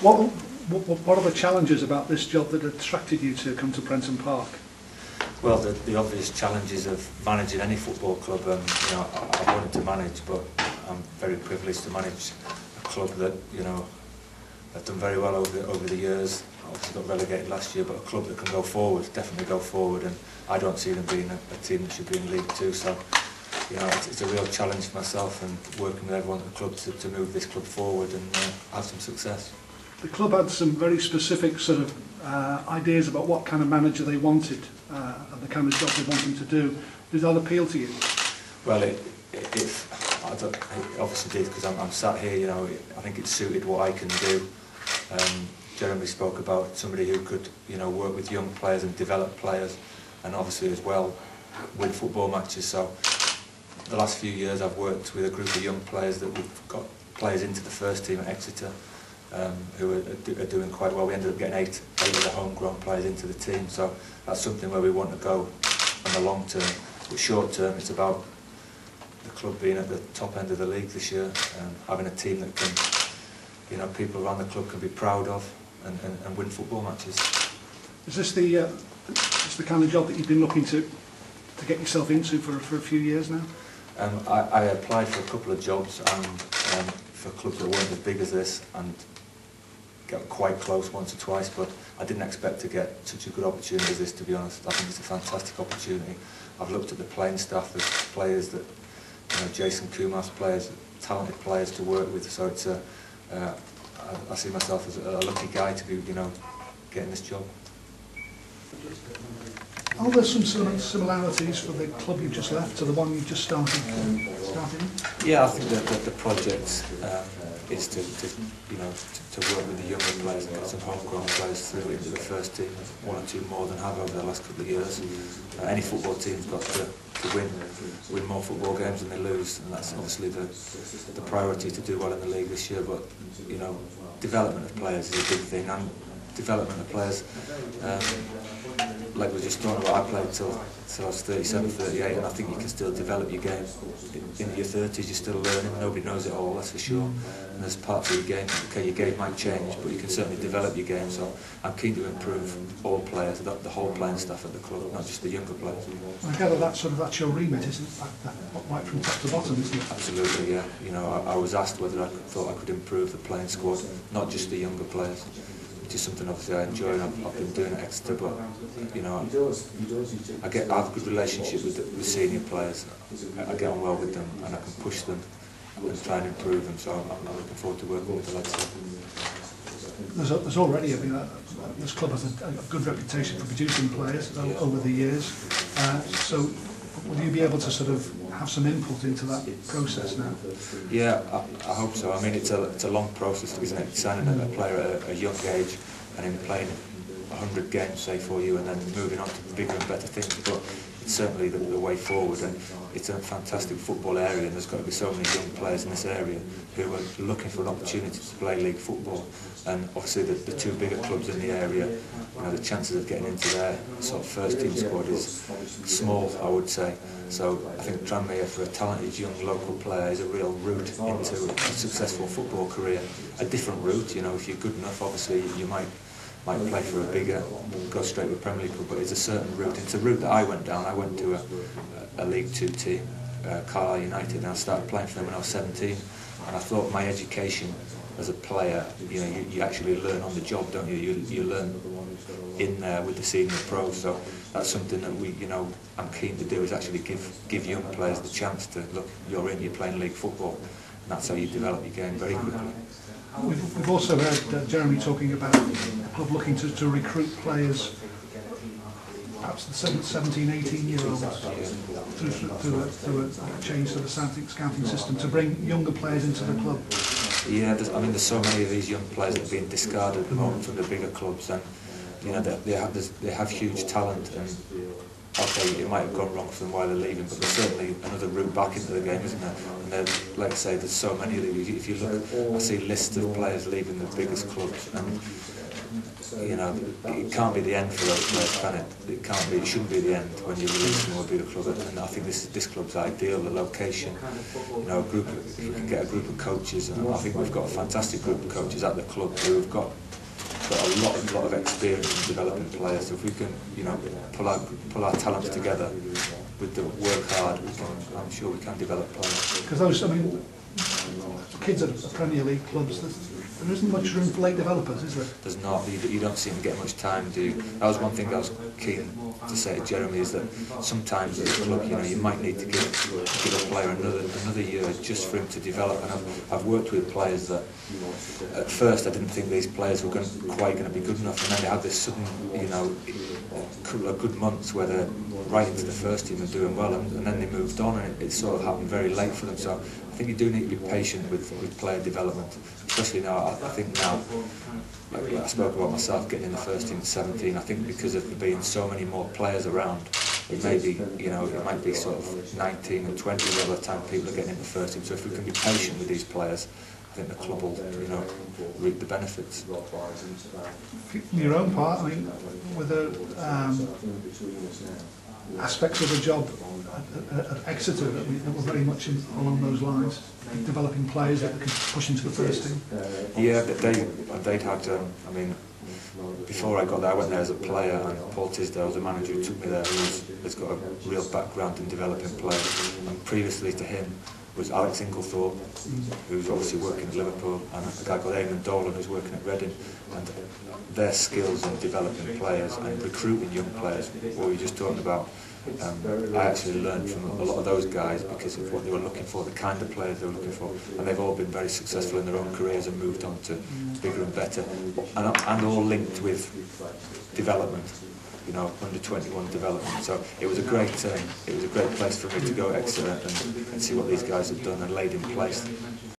What are the challenges about this job that attracted you to come to Prenton Park? Well, the obvious challenges of managing any football club. I wanted to manage, but I'm very privileged to manage a club that have done very well over the years. Obviously got relegated last year, but a club that can go forward, definitely go forward, and I don't see them being a team that should be in League Two. So, it's a real challenge for myself and working with everyone at the club to move this club forward and have some success. The club had some very specific sort of ideas about what kind of manager they wanted and the kind of job they wanted to do. Did that appeal to you? Well, it obviously did, because I'm sat here. I think it suited what I can do. Jeremy spoke about somebody who could, work with young players and develop players, and obviously as well win football matches. So the last few years I've worked with a group of young players that we've got players into the first team at Exeter who are doing quite well. We ended up getting eight of the homegrown players into the team. So that's something where we want to go on the long term. But short term, it's about the club being at the top end of the league this year and having a team that can, people around the club can be proud of and win football matches. Is this the kind of job that you've been looking to get yourself into for a few years now? I applied for a couple of jobs and for clubs that weren't as big as this, and got quite close once or twice, but I didn't expect to get such a good opportunity as this, to be honest. I think it's a fantastic opportunity. I've looked at the playing staff as players that, Jason Kumas players, talented players to work with, so it's I see myself as a lucky guy to be, getting this job. Are there some similarities for the club you've just left to the one you've just started in? Yeah, I think that the project is to work with the younger players and get some homegrown players through into the first team, one or two more than have over the last couple of years. Any football team's got to win more football games than they lose, and that's obviously the priority to do well in the league this year. But development of players is a big thing, and development of players. Like we were just talking about, I played till I was 37, 38, and I think you can still develop your game. In your 30s, you're still learning. Nobody knows it all, that's for sure. And there's parts of your game, okay, your game might change, but you can certainly develop your game. So I'm keen to improve all players, the whole playing staff at the club, not just the younger players. I gather that's your remit, isn't it? Right from top to bottom, isn't it? Absolutely, yeah. I was asked whether I thought I could improve the playing squad, not just the younger players, which is something obviously I enjoy, and I've been doing at Exeter, but I have a good relationship with senior players. I get on well with them, and I can push them and try and improve them, so I'm looking forward to working with the lads. There's already, this club has a good reputation for producing players over the years, so will you be able to sort of have some input into that process now? Yeah, I hope so. I mean, it's a long process, isn't it? Signing a player at a young age and him playing 100 games, say, for you, and then moving on to bigger and better things. But it's certainly the way forward, and it's a fantastic football area, and there's got to be so many young players in this area who are looking for an opportunity to play league football. And obviously the two bigger clubs in the area, the chances of getting into their sort of first team squad is small, I would say. So I think Tranmere, for a talented young local player, is a real route into a successful football career. A different route, if you're good enough, obviously you might play for a bigger, go straight with Premier League club, but it's a certain route. It's a route that I went down. I went to a League Two team, Carlisle United, and I started playing for them when I was 17. And I thought my education as a player, you actually learn on the job, don't you? You learn in there with the senior pros. So that's something that I'm keen to do, is actually give young players the chance to look. You're playing league football, and that's how you develop your game very quickly. We've also heard Jeremy talking about the club looking to recruit players, perhaps the 17, 18-year-olds, through a change to the scouting system to bring younger players into the club. Yeah, there's so many of these young players that are being discarded at the moment from the bigger clubs, and they have huge talent, and okay, it might have gone wrong for them while they're leaving, but there's certainly another route back into the game, isn't there? And like I say, there's so many of these. If you look, I see lists of players leaving the biggest clubs, and you know, it can't be the end for those players, can it? It can't be. It shouldn't be the end when you release them or be the club. And I think this club's ideal. The location, you know, if we can get a group of coaches, and I think we've got a fantastic group of coaches at the club who've got a lot of experience in developing players. So if we can, you know, pull our talents together with the work hard, I'm sure we can develop players. Because those, I mean, kids at Premier League clubs, there isn't much room for late developers, is there? There's not. You don't seem to get much time, do you? That was one thing I was keen to say to Jeremy, is that sometimes at the club, you know, you might need to give a player another year just for him to develop. And I've worked with players that at first I didn't think these players were quite going to be good enough, and then they had this sudden, you know, couple of good months where they're right into the first team and doing well, and then they moved on, and it sort of happened very late for them. So I think you do need to be patient with player development, especially now. I think now, like I spoke about myself getting in the first team at 17, I think because of there being so many more players around, it may be, you know, it might be sort of 19 and 20 by the time people are getting in the first team. So if we can be patient with these players, I think the club will, you know, reap the benefits. From your own part, I mean, with the aspects of the job at Exeter that were very much along those lines, developing players that could push into the first team. Yeah, they'd had, I mean, before I got there, I went there as a player, and Paul Tisdale, the manager who took me there, has got a real background in developing players. And previously to him was Alex Inglethorpe, who's obviously working at Liverpool, and a guy called Eamon Dolan, who's working at Reading. And their skills in developing players and recruiting young players, what we were just talking about, I actually learned from a lot of those guys because of what they were looking for, the kind of players they were looking for, and they've all been very successful in their own careers and moved on to bigger and better, and all linked with development, you know, under 21 development. So it was a great place for me to go at Exeter and see what these guys have done and laid in place.